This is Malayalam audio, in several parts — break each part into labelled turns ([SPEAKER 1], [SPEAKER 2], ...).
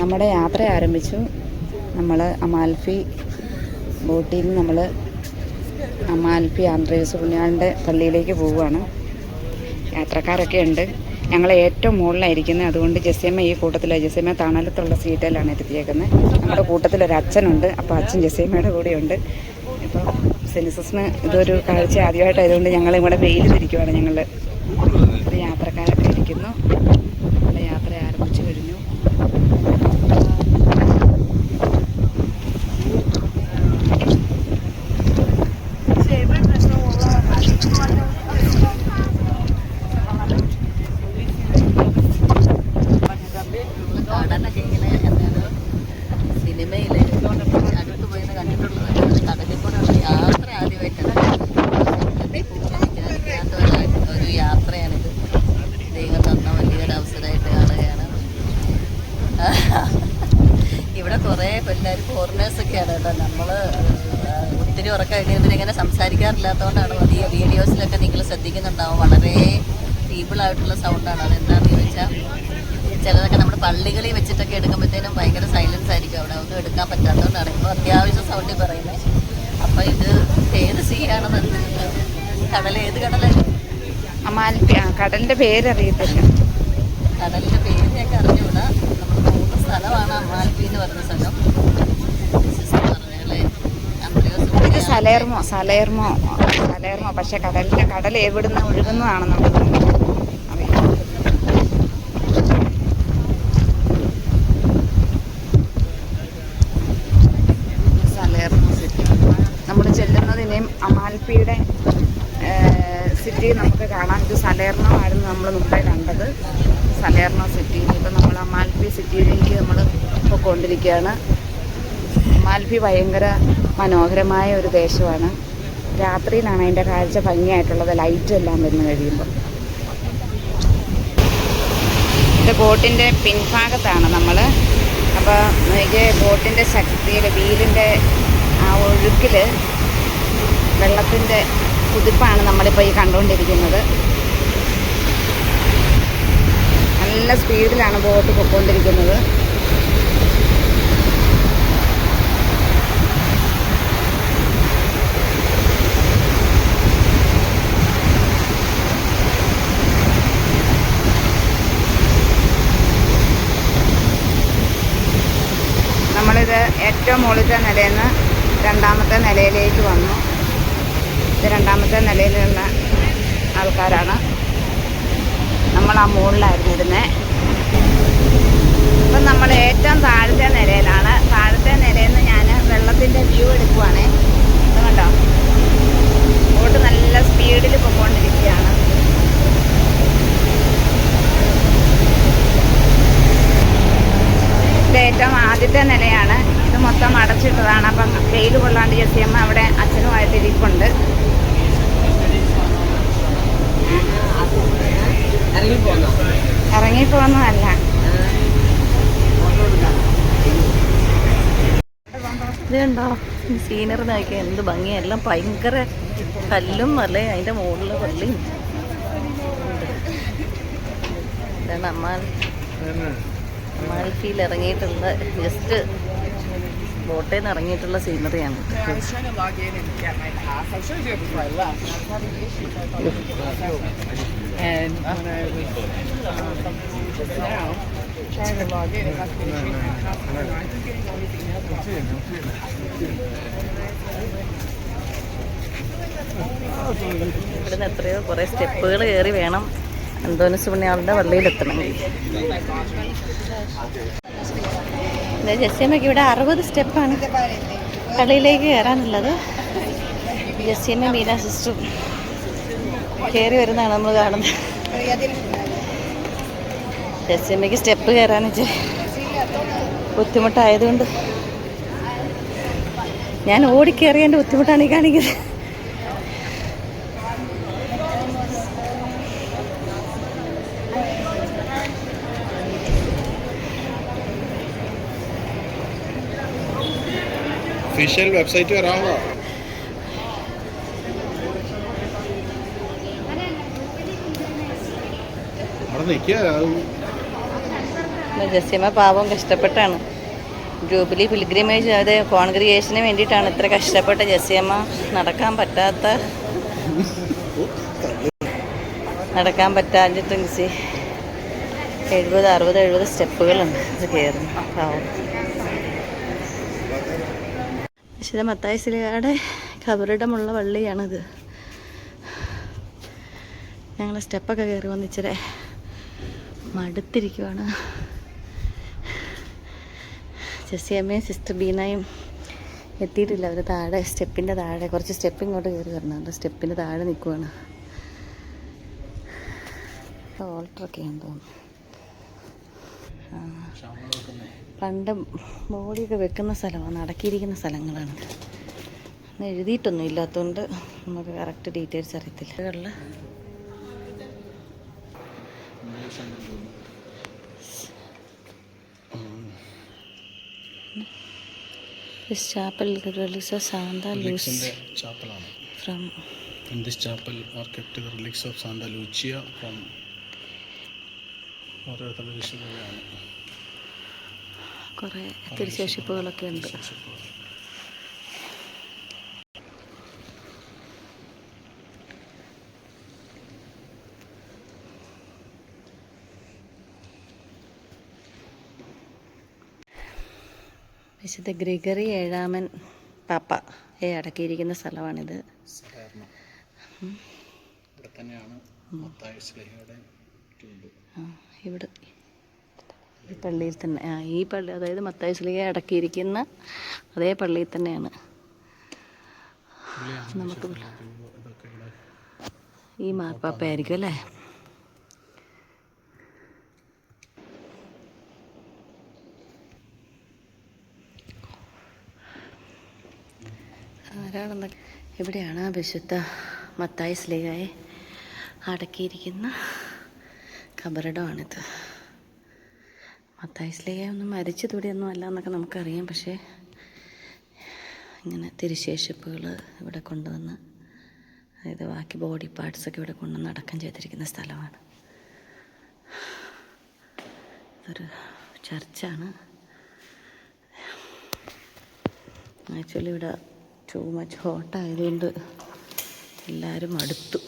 [SPEAKER 1] നമ്മുടെ യാത്ര ആരംഭിച്ചു. നമ്മൾ അമാൽഫി ബോട്ടിൽ നിന്ന് നമ്മൾ അമാൽഫി ആന്ത്രേസ് പുണ്യാളൻ്റെ പള്ളിയിലേക്ക് പോവുകയാണ്. യാത്രക്കാരൊക്കെ ഉണ്ട്. ഞങ്ങൾ ഏറ്റവും മുകളിലായിരിക്കുന്നത്. അതുകൊണ്ട് ജെസ്സിയമ്മ ഈ കൂട്ടത്തിലാണ്. ജെസ്സിയമ്മ തണലത്തുള്ള സീറ്റിലാണ് എത്തിയേക്കുന്നത്. നമ്മുടെ കൂട്ടത്തിലൊരു അച്ഛനുണ്ട്. അപ്പോൾ അച്ഛൻ ജെസ്സിയമ്മയുടെ കൂടെയുണ്ട്. ഇപ്പോൾ സെൻസസിന് ഇതൊരു കാഴ്ച ആദ്യമായിട്ടായതുകൊണ്ട് ഞങ്ങൾ ഇവിടെ വെയിൽ തിരിക്കുവാണ്. ഞങ്ങൾ യാത്രക്കാരൊക്കെ ഇരിക്കുന്നു. നമ്മുടെ യാത്ര ആരംഭിച്ചു കഴിഞ്ഞു.
[SPEAKER 2] ഇവിടെ കുറേ പിള്ളേർ ഫോറിനേഴ്സൊക്കെയാണ് കേട്ടോ. നമ്മൾ ഒത്തിരി ഉറക്കം ഇങ്ങനെ സംസാരിക്കാറില്ലാത്തതുകൊണ്ടാണ്. വലിയ വീഡിയോസിലൊക്കെ നിങ്ങൾ ശ്രദ്ധിക്കുന്നുണ്ടാവും. വളരെ ഫീബിളായിട്ടുള്ള സൗണ്ടാണ്. അതെന്താണെന്ന് ചോദിച്ചാൽ ചിലതൊക്കെ നമ്മുടെ പള്ളികളിൽ വെച്ചിട്ടൊക്കെ എടുക്കുമ്പോഴത്തേനും ഭയങ്കര സൈലൻസ് ആയിരിക്കും. അവിടെ ഒന്നും എടുക്കാൻ പറ്റാത്തതുകൊണ്ടാണ് ഇപ്പോൾ അത്യാവശ്യം സൗണ്ടിൽ പറയുന്നത്. അപ്പോൾ ഇത് ഏത് സീയാണെന്ന് കടൽ, ഏത് കടലായിരുന്നു?
[SPEAKER 1] അമാൽഫി. കടലിൻ്റെ പേരറിയത്തില്ല.
[SPEAKER 2] കടലിൻ്റെ പേരിനൊക്കെ അറിഞ്ഞുകൂടാ. നമ്മൾ പോകുന്ന സ്ഥലമാണ് അമാൽഫി എന്ന് പറയുന്ന സ്ഥലം. പറഞ്ഞല്ലേ
[SPEAKER 1] ഇത് സലേർമോ. പക്ഷെ കടൽ എവിടുന്ന് ഒഴുകുന്നതാണ് നമുക്ക് അറിയാം. സലേർമോ സിറ്റി. നമ്മൾ ചെല്ലുന്നതിനെയും അമാൽഫിയുടെ സിറ്റി നമുക്ക് കാണാം. ഇത് സലേർമോ ആയിരുന്നു നമ്മൾ മുമ്പേ കണ്ടത്. സലേർമോ സിറ്റി. ഇപ്പം നമ്മൾ അമാൽഫി സിറ്റിയിലേക്ക് നമ്മൾ പോയിക്കൊണ്ടിരിക്കുകയാണ്. അമാൽഫി ഭയങ്കര മനോഹരമായ ഒരു ദേശമാണ്. രാത്രിയിലാണ് അതിൻ്റെ കാഴ്ച ഭംഗിയായിട്ടുള്ളത്. ലൈറ്റ് എല്ലാം വന്ന് കഴിയുമ്പോൾ. ഇത് ബോട്ടിൻ്റെ പിൻഭാഗത്താണ് നമ്മൾ. അപ്പോൾ ഇത് ബോട്ടിൻ്റെ ശക്തിയിൽ, വീലിൻ്റെ ആ ഒഴുക്കിൽ വെള്ളത്തിൻ്റെ കുതിപ്പാണ് നമ്മളിപ്പോൾ ഈ കണ്ടുകൊണ്ടിരിക്കുന്നത്. നല്ല സ്പീഡിലാണ് ബോട്ട് പൊയ്ക്കൊണ്ടിരിക്കുന്നത്. നമ്മളിത് ഏറ്റവും മുകളിലത്തെ നിലയിൽ നിന്ന് രണ്ടാമത്തെ നിലയിലേക്ക് വന്നു. ഇത് രണ്ടാമത്തെ നിലയിലുള്ള ആൾക്കാരാണ്. നമ്മൾ ആ മുകളിലായിരുന്നു ഇരുന്നത്. ഇപ്പം നമ്മൾ ഏറ്റവും താഴത്തെ നിലയിലാണ്. താഴത്തെ നിലയിൽ നിന്ന് ഞാൻ വെള്ളത്തിൻ്റെ വ്യൂ എടുക്കുവാണേ. ഇത് കണ്ടോ, ബോട്ട് നല്ല സ്പീഡിൽ പോയിക്കൊണ്ടിരിക്കുകയാണ്. ഇത് ഏറ്റവും ആദ്യത്തെ നിലയാണ്. ഇത് മൊത്തം അടച്ചിട്ടതാണ്. അപ്പം വെയിൽ കൊള്ളാണ്ട് ജെസ്സിയമ്മ അവിടെ അച്ഛനുമായിട്ട് ഇരിപ്പുണ്ട്. ഇറങ്ങിപ്പോന്നതല്ല.
[SPEAKER 2] ഇത് കണ്ടോ, സീനറി നോക്കിയാൽ എന്ത് ഭംഗിയാണ്. എല്ലാം ഭയങ്കര കല്ലും അല്ലേ, അതിൻ്റെ മുകളിൽ പള്ളിയും. ഇതാണ് അമാൽഫിയിൽ ഇറങ്ങിയിട്ടുള്ള, ജസ്റ്റ് ബോട്ടിൽ നിന്ന് ഇറങ്ങിയിട്ടുള്ള സീനറിയാണ്. ഇവിടുന്ന് എത്രയോ കുറേ സ്റ്റെപ്പുകൾ കയറി വേണം അന്തോണിസ് പുണ്യാളൻ്റെ പള്ളിയിലെത്തണമെങ്കിൽ. ജെസ്സിയമ്മയ്ക്ക് ഇവിടെ 60 സ്റ്റെപ്പാണ് പള്ളിയിലേക്ക് കയറാനുള്ളത്. ജെസ്സിയമ്മ മീന സിസ്റ്ററും കയറി വരുന്നതാണ് നമ്മൾ കാണുന്നത്. ജെസ്സിയമ്മയ്ക്ക് സ്റ്റെപ്പ് കയറാൻ ബുദ്ധിമുട്ടായതുകൊണ്ട് ഞാൻ ഓടിക്കയറിയതിൻ്റെ ബുദ്ധിമുട്ടാണ് ഈ കാണിക്കുന്നത്.
[SPEAKER 3] ऑफिशियल वेबसाइट पे रहा होगा।
[SPEAKER 2] ജസ്യമ്മ പാവം കഷ്ടപ്പെട്ടാണ്. ജൂബിലി പിൽഗ്രിമേജ് അത് കോൺഗ്രിഗേഷന് വേണ്ടിയിട്ടാണ് ഇത്ര കഷ്ടപ്പെട്ട ജസ്യമ്മ. നടക്കാൻ പറ്റാഞ്ഞിട്ട് 70 സ്റ്റെപ്പുകളുണ്ട് ഇത് കയറുന്നു. പാവം. വിശുദ്ധ മത്തായി ശ്ലീഹായുടെ ഖബറിടമുള്ള പള്ളിയാണിത്. ഞങ്ങൾ സ്റ്റെപ്പൊക്കെ കയറി വന്നിച്ചിരി മടുത്തിരിക്കുവാണ്. ജെസ്സിയമ്മയും സിസ്റ്റർ ബീനയും എത്തിയിട്ടില്ല. അവർ താഴെ സ്റ്റെപ്പിൻ്റെ താഴെ കുറച്ച് സ്റ്റെപ്പ് ഇങ്ങോട്ട് കയറി വരണുണ്ട്. സ്റ്റെപ്പിൻ്റെ താഴെ നിൽക്കുവാണ്. ഓൾട്ടറൊക്കെയാണെന്ന് തോന്നുന്നു. പണ്ട് ബോഡിയൊക്കെ വെക്കുന്ന സ്ഥലമാണ്, അടക്കിയിരിക്കുന്ന സ്ഥലങ്ങളാണിത്. അന്ന് എഴുതിയിട്ടൊന്നും ഇല്ലാത്തതുകൊണ്ട് നമുക്ക് കറക്റ്റ് ഡീറ്റെയിൽസ് അറിയത്തില്ല. This chapel relics of Santa Lucia from.
[SPEAKER 3] In this chapel are kept the relics of Santa Lucia from. ഓരോരുത്തരുടെ വിശുദ്ധയാണ്.
[SPEAKER 2] കുറേ തിരുശേഷിപ്പുകളൊക്കെ ഉണ്ട്. വിശുദ്ധ ഗ്രിഗറി 7 പാപ്പയെ അടക്കിയിരിക്കുന്ന സ്ഥലമാണിത്.
[SPEAKER 3] ഇവിടെ തന്നെയാണ് മത്തായി ശ്ലീഹായുടെ ട്യൂബ്.
[SPEAKER 2] ഇവിടെ ഈ പള്ളിയിൽ തന്നെ ഈ പള്ളി, അതായത് മത്തായി ശ്ലീഹയെ അടക്കിയിരിക്കുന്ന അതേ പള്ളിയിൽ തന്നെയാണ് നമുക്ക്. ഈ മാർപ്പാപ്പയായിരിക്കും അല്ലേ? ആരാണെന്ന് ഇവിടെയാണ് വിശുദ്ധ മത്തായി ശ്ലീഹായെ അടക്കിയിരിക്കുന്ന ഖബറിടമാണിത്. മത്തായി ശ്ലീഹ ഒന്നും മരിച്ചതൂടെയൊന്നും അല്ല എന്നൊക്കെ നമുക്കറിയാം. പക്ഷേ ഇങ്ങനെ തിരുശേഷിപ്പുകൾ ഇവിടെ കൊണ്ടുവന്ന്, അതായത് ബാക്കി ബോഡി പാർട്സൊക്കെ ഇവിടെ കൊണ്ടുവന്ന് അടക്കം ചെയ്തിരിക്കുന്ന സ്ഥലമാണ്. ഇതൊരു ചർച്ചാണ്. ആക്ച്വലി ഇവിടെ ടൂ മച്ച് ഹോട്ടായതുകൊണ്ട് എല്ലാവരും അടുത്തു.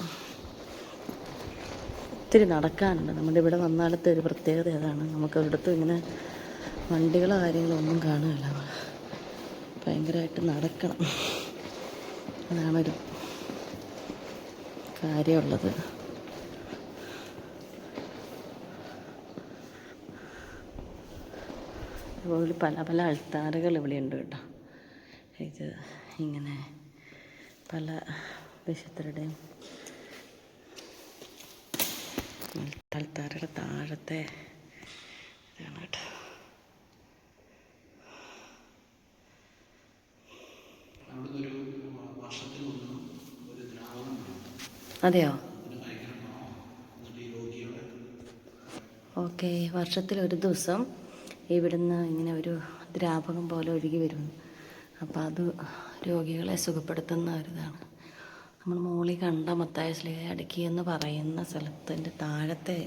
[SPEAKER 2] ഒത്തിരി നടക്കാനുണ്ട്. നമ്മുടെ ഇവിടെ വന്നാലത്തെ ഒരു പ്രത്യേകത അതാണ്. നമുക്ക് ഒരിടത്തും ഇങ്ങനെ വണ്ടികളോ കാര്യങ്ങളോ ഒന്നും കാണുകയില്ല. ഭയങ്കരമായിട്ട് നടക്കണം. അതാണൊരു കാര്യമുള്ളത്. അതുപോലെ പല പല അൾത്താരകൾ ഇവിടെയുണ്ട് കേട്ടോ. ഇത് ഇങ്ങനെ പല വിശുദ്ധരുടെയും അൾത്താരയുടെ താഴത്തെ ഇതാണ് കേട്ടോ. അതെയോ? ഓക്കെ. വർഷത്തിലൊരു ദിവസം ഇവിടുന്ന് ഇങ്ങനെ ഒരു ദ്രാവകം പോലെ ഒഴുകി വരുന്നു. അപ്പോൾ അത് രോഗികളെ സുഖപ്പെടുത്തുന്ന ഒരിതാണ്. നമ്മൾ മോളിൽ കണ്ട മത്തായി ശ്ലീഹയെ അടക്കിയെന്ന് പറയുന്ന സ്ഥലത്തിൻ്റെ താഴത്തെ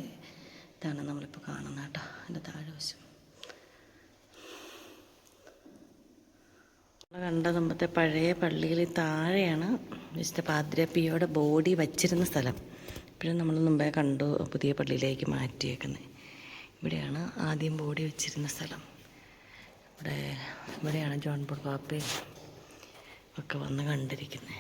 [SPEAKER 2] ഇതാണ് നമ്മളിപ്പോൾ കാണുന്നത് കേട്ടോ. അതിൻ്റെ താഴെ വശം നമ്മൾ കണ്ട മുമ്പത്തെ പഴയ പള്ളിയിൽ താഴെയാണ് വിശുദ്ധ പാദ്രി പിയോയുടെ ബോഡി വച്ചിരുന്ന സ്ഥലം. ഇപ്പോഴും നമ്മൾ മുമ്പേ കണ്ടു പുതിയ പള്ളിയിലേക്ക് മാറ്റിയേക്കുന്നത്. ഇവിടെയാണ് ആദ്യം ബോഡി വെച്ചിരുന്ന സ്ഥലം. ഇവിടെയാണ് ജോൺ പോൾ പാപ്പയും ഒക്കെ വന്ന് കണ്ടിരിക്കുന്നത്.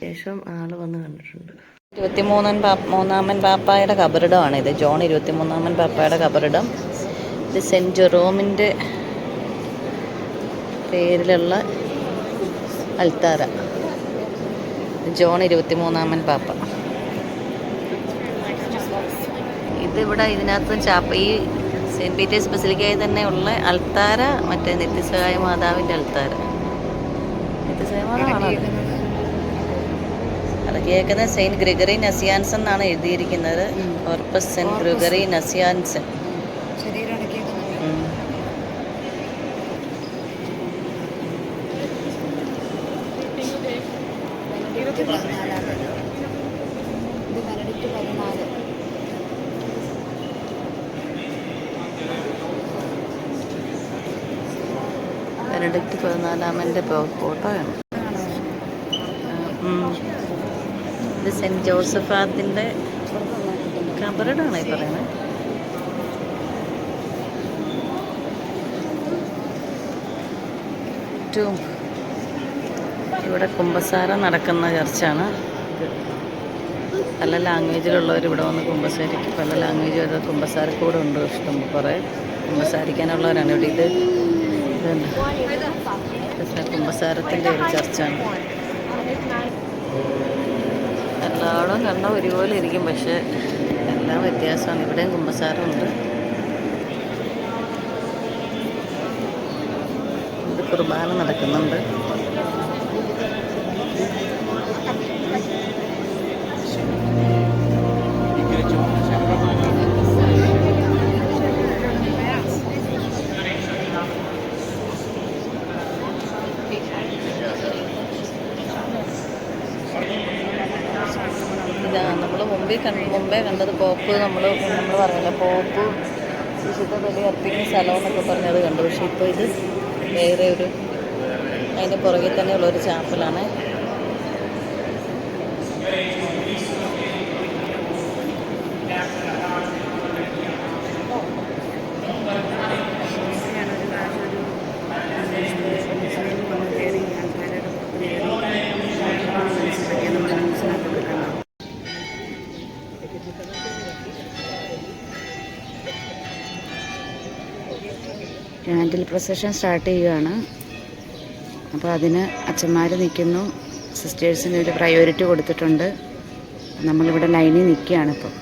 [SPEAKER 2] ശേഷം ആള് വന്ന് കണ്ടിട്ടുണ്ട്. 23-ാമൻ പാപ്പായുടെ ഖബറിടമാണിത്. ജോൺ 23-ാമൻ പാപ്പായുടെ ഖബറിടം. ഇത് സെൻറ്റ് ജെറോമിൻ്റെ പേരിലുള്ള അൾത്താര. ജോൺ 23-ാമൻ പാപ്പ. ഇതിവിടെ ഇതിനകത്ത് ഈ സെൻറ്റ് പീറ്റേഴ്സ് ബസിലിക്കയിൽ തന്നെ ഉള്ള അൾത്താര മറ്റേ നിത്യസഹായ മാതാവിൻ്റെ അൾത്താര. നിത്യസഹായ മാതാവാണോ അടക്കിയേക്കുന്നത്? സെയിൻറ്റ് ഗ്രിഗറി നസിയാൻസൺ എന്നാണ് എഴുതിയിരിക്കുന്നത്. ഓർപ്പസ് സെൻറ്റ് ഗ്രിഗറി നസിയാൻസൺ. ബെനഡിക്റ്റ് 14 ഫോട്ടോയാണ്. ഇത് സെൻറ്റ് ജോസഫാത്തിൻ്റെ കബറിടാണ് ഈ പറയുന്നത്. ഇവിടെ കുമ്പസാരം നടക്കുന്ന ചർച്ചാണ്. പല ലാംഗ്വേജിലുള്ളവർ ഇവിടെ വന്ന് കുമ്പസാരിക്കും. പല ലാംഗ്വേജ് വരുന്ന കുമ്പസാരക്കൂടെ ഉണ്ട്. ഇഷ്ടം കുറേ കുമ്പസാരിക്കാനുള്ളവരാണ് ഇവിടെ. ഇതുണ്ട് കുമ്പസാരത്തിൻ്റെ ഒരു ചർച്ചാണ്. എല്ലായിടവും കണ്ട ഒരുപോലെ ഇരിക്കും, പക്ഷേ എല്ലാം വ്യത്യാസമാണ്. ഇവിടെയും കുമ്പസാരമുണ്ട്. ഇത് കുർബാന നടക്കുന്നുണ്ട്. ഇതാ നമ്മൾ മുമ്പേ കണ്ടത് പോപ്പ്. നമ്മൾ പറയില്ല പോപ്പ് വിശുദ്ധ ബലി അർപ്പിക്കുന്ന സ്ഥലം എന്നൊക്കെ പറഞ്ഞത് കണ്ടു. പക്ഷേ ഇപ്പോൾ ഇത് വേറെ ഒരു അതിൻ്റെ പുറകിൽ തന്നെയുള്ളൊരു ചാപ്പലാണ്.
[SPEAKER 1] ക്യാൻഡിൽ പ്രൊസഷൻ സ്റ്റാർട്ട് ചെയ്യുകയാണ്. അപ്പോൾ അതിന് അച്ഛന്മാർ നിൽക്കുന്നു. സിസ്റ്റേഴ്സിന് ഒരു പ്രയോറിറ്റി കൊടുത്തിട്ടുണ്ട്. നമ്മളിവിടെ ലൈനിൽ നിൽക്കുകയാണ് ഇപ്പോൾ.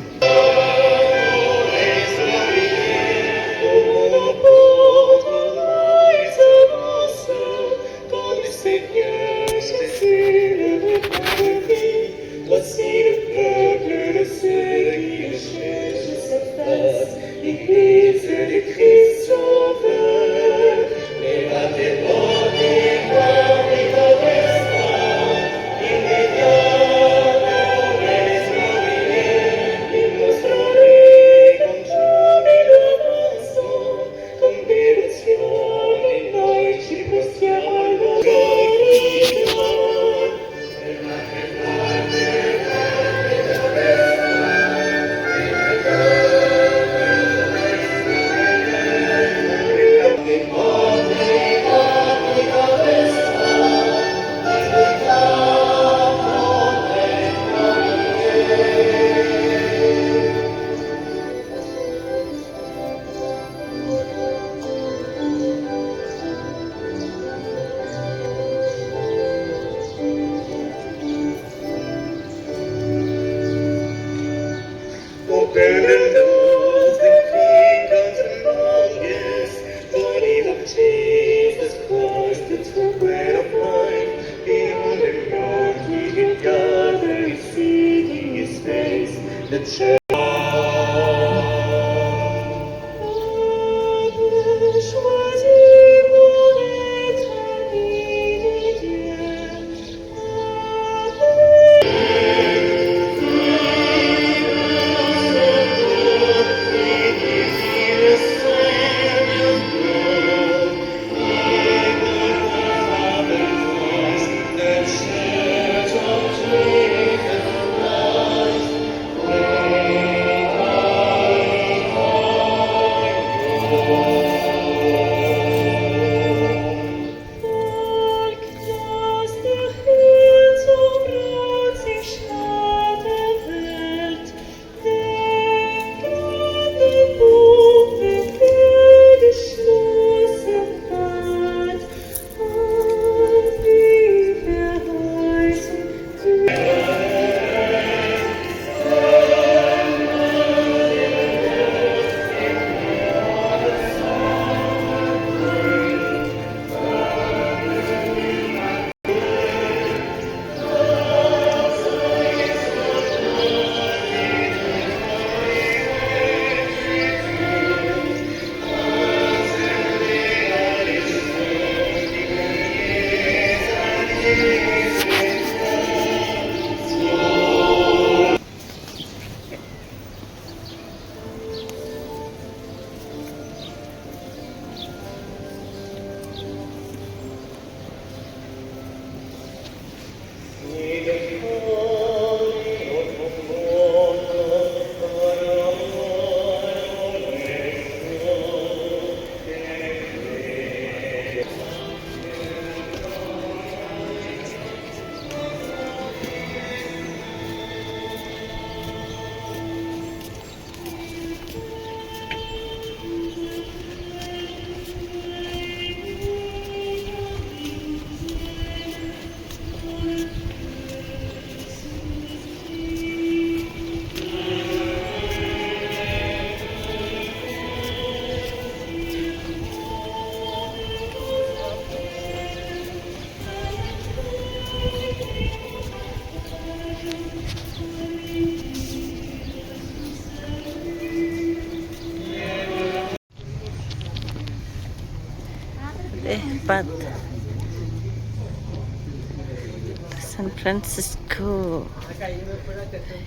[SPEAKER 2] സാൻ ഫ്രാൻസിസ്കോ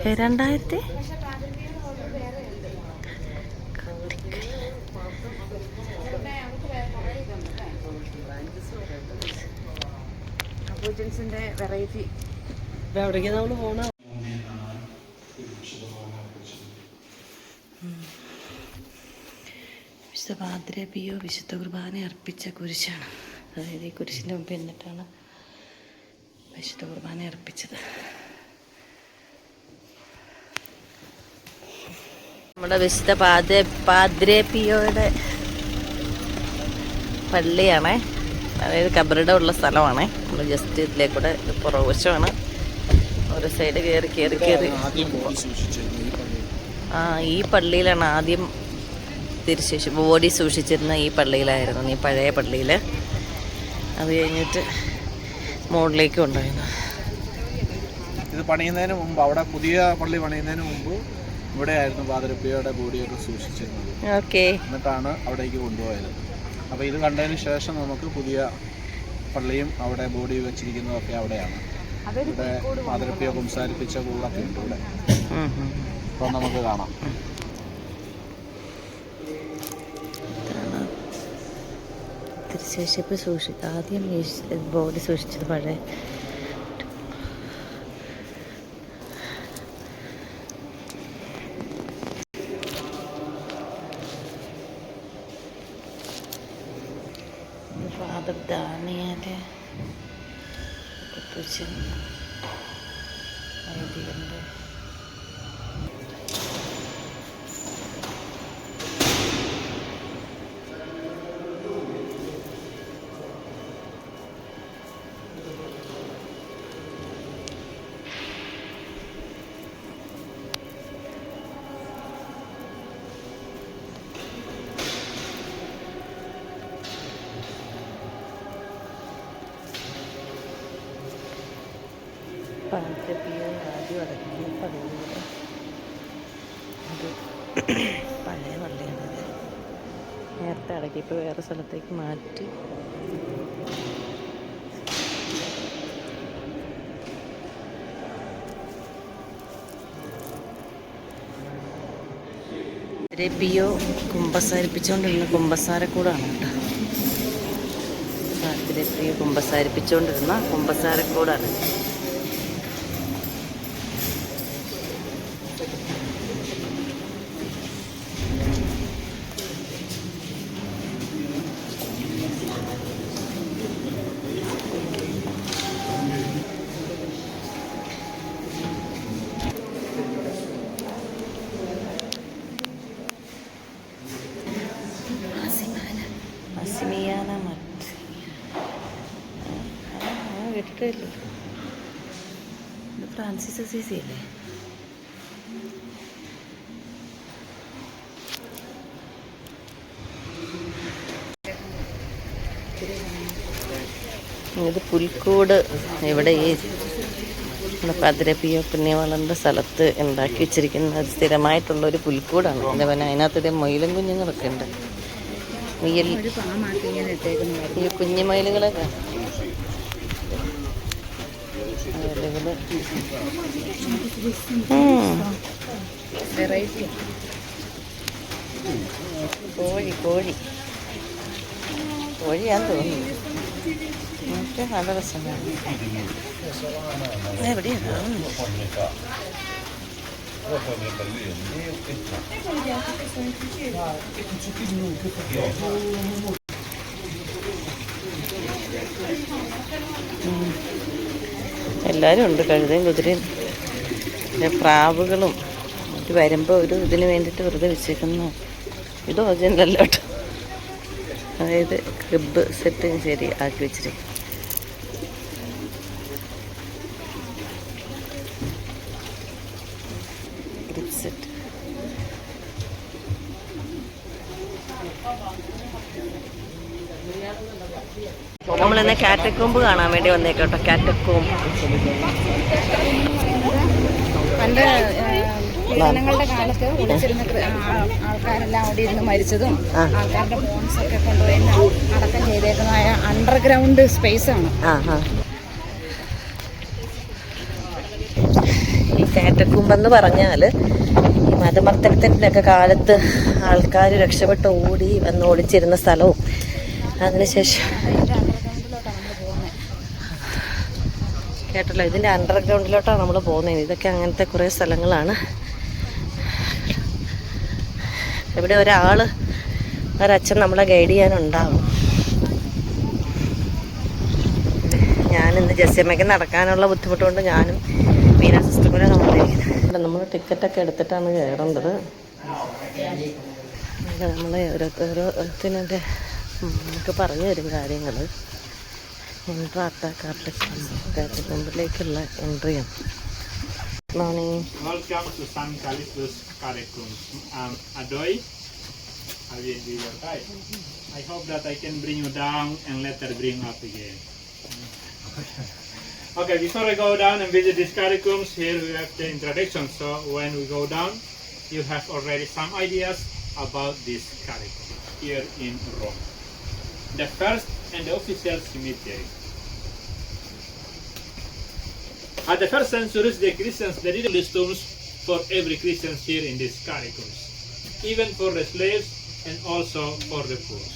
[SPEAKER 2] 2000
[SPEAKER 1] അബൂജൻസിന്റെ വെറൈറ്റി.
[SPEAKER 2] എവിടേക്ക് നമ്മൾ പോണ? വിശുദ്ധ പാദ്രെ പിയോ വിശുദ്ധ കുർബാന അർപ്പിച്ച കുരിശാണ്. അതായത് ഈ കുരിശിൻ്റെ മുമ്പ് എന്നിട്ടാണ് വിശുദ്ധ കുർബാന അർപ്പിച്ചത്. നമ്മുടെ വിശുദ്ധ പാദ്രെ പിയോയുടെ പള്ളിയാണേ. അതായത് കബറിടം ഉള്ള സ്ഥലമാണേ. നമ്മൾ ജസ്റ്റ് ഇതിലേക്കൂടെ പുറകുവശമാണ്. ഒരു സൈഡ് കയറി ഈ പള്ളിയിലാണ് ആദ്യം തിരുശേഷി ബോഡി സൂക്ഷിച്ചിരുന്ന. ഈ പള്ളിയിലായിരുന്നു, ഈ പഴയ പള്ളിയിൽ. അത് കഴിഞ്ഞിട്ട് മുകളിലേക്ക് കൊണ്ടുപോയിരുന്നു.
[SPEAKER 3] ഇത് പണിയുന്നതിന് മുമ്പ്, അവിടെ പുതിയ പള്ളി പണിയുന്നതിന് മുമ്പ് ഇവിടെ ആയിരുന്നു പാതിരപ്പിയുടെ ബോഡിയൊക്കെ സൂക്ഷിച്ചിരുന്നത്.
[SPEAKER 2] ഓക്കെ.
[SPEAKER 3] എന്നിട്ടാണ് അവിടേക്ക് കൊണ്ടുപോയത്. അപ്പോൾ ഇത് കണ്ടതിന് ശേഷം നമുക്ക് പുതിയ പള്ളിയും അവിടെ ബോഡി വെച്ചിരിക്കുന്നതൊക്കെ അവിടെയാണ്. ഇവിടെ പാതിരപ്പിയെ സംസാരിപ്പിച്ച കൂടൊക്കെ ഉണ്ട് ഇവിടെ. അപ്പോൾ നമുക്ക് കാണാം.
[SPEAKER 2] തിരുശേഷിപ്പ് ആദ്യം ബോഡി സൂക്ഷിച്ചത് പഴയ ഫാദർ ദാനിയേല് കപ്പൂച്ചൻ വൈദികൻ്റെ പാദ്രപ്പിയോ ആദ്യം അടക്കിയ പള്ളിയുടെ ഒരു പഴയ പള്ളിയാണത്. നേരത്തെ അടക്കിയപ്പോൾ വേറെ സ്ഥലത്തേക്ക് മാറ്റി. പാദ്രപ്പിയോ കുമ്പസാരിപ്പിച്ചുകൊണ്ടിരുന്ന കുമ്പസാരക്കൂടാണ് കേട്ടോ. പാദ്രപ്പിയോ കുമ്പസാരിപ്പിച്ചുകൊണ്ടിരുന്ന കുമ്പസാരക്കൂടാണ്. കേട്ടിട്ടില്ല. ഇത് ഫ്രാൻസിസ് അസീസി അല്ലേ? ഇത് പുൽക്കൂട്. ഇവിടെ ഈ പാതിരപ്പിയോ പുണ്യവാളൻ്റെ സ്ഥലത്ത് ഉണ്ടാക്കി വെച്ചിരിക്കുന്ന സ്ഥിരമായിട്ടുള്ളൊരു പുൽക്കൂടാണ്. അതേപോലെ അതിനകത്ത് മൊയിലും കുഞ്ഞുങ്ങളൊക്കെ ഉണ്ട്. മുയൽ ഈ കുഞ്ഞു മയിലുകളൊക്കെ കോഴിയാന്ന് തോന്നുന്നു. എനിക്ക് നല്ല രസമാണ്. എവിടെയാണ് എല്ലാവരും ഉണ്ട്. കഴുതയും കുതിരയും പ്രാവുകളും ഇത് വരുമ്പോൾ ഒരു ഇതിന് വേണ്ടിയിട്ട് വെറുതെ വെച്ചേക്കുന്നു. ഇത് ഒറിജിനലല്ല കേട്ടോ. അതായത് ക്രിബ് സെറ്റ് ശരി ആക്കി വെച്ചിരിക്കും. ക്രിബ് സെറ്റ് നമ്മളിന്ന് കാറ്റക്കോമ്പ് കാണാൻ വേണ്ടി വന്നേക്കോട്ടെ. കാറ്റക്കോമ്പ്
[SPEAKER 1] പണ്ട് പീഡനങ്ങളുടെ കാലത്ത് ഒളിച്ചിരുന്ന ആൾക്കാരെല്ലാം അവിടെ ഇരുന്ന് മരിച്ചതും ആൾക്കാരുടെ ബോൺസ് ഒക്കെ കൊണ്ടുപോയി അടക്കം ചെയ്തേക്കുന്നതായ അണ്ടർഗ്രൗണ്ട് സ്പേസ് ആണ്.
[SPEAKER 2] ഈ കാറ്റക്കൂമ്പെന്ന് പറഞ്ഞാൽ ഈ മതമർദ്ദനത്തിൻ്റെ ഒക്കെ കാലത്ത് ആൾക്കാർ രക്ഷപ്പെട്ട് ഓടി വന്ന് ഓടിച്ചിരുന്ന സ്ഥലവും അതിനുശേഷം കേട്ടല്ലോ ഇതിൻ്റെ അണ്ടർഗ്രൗണ്ടിലോട്ടാണ് നമ്മൾ പോകുന്നത്. ഇതൊക്കെ അങ്ങനത്തെ കുറേ സ്ഥലങ്ങളാണ്. ഇവിടെ ഒരച്ഛൻ നമ്മളെ ഗൈഡ് ചെയ്യാനുണ്ടാവും. ഞാനിന്ന് ജസ്യമ്മയ്ക്ക് നടക്കാനുള്ള ബുദ്ധിമുട്ട് കൊണ്ട് ഞാനും മീന സിസ്റ്റർ കൂടെ നമ്മൾ ടിക്കറ്റൊക്കെ എടുത്തിട്ടാണ് കയറേണ്ടത്. നമ്മൾ ഓരോരുത്തരുടെ നമുക്ക് പറഞ്ഞു തരും കാര്യങ്ങൾ. കാറ്റക്കൂമ്പിലേക്കുള്ള എൻട്രിയാണ്. Morning.
[SPEAKER 4] Welcome to San Calixtus Catacombs. Adoy, I will be your guide. I hope that I can bring you down and later bring up again. Okay, before I go down and visit these catacombs, here we have the introduction. So when we go down, you have already some ideas about this catacomb here in Rome. The first and the official cemetery. At the first centuries, the Christians dedicated the stones for every Christian here in these catacombs, even for the slaves and also for the poor.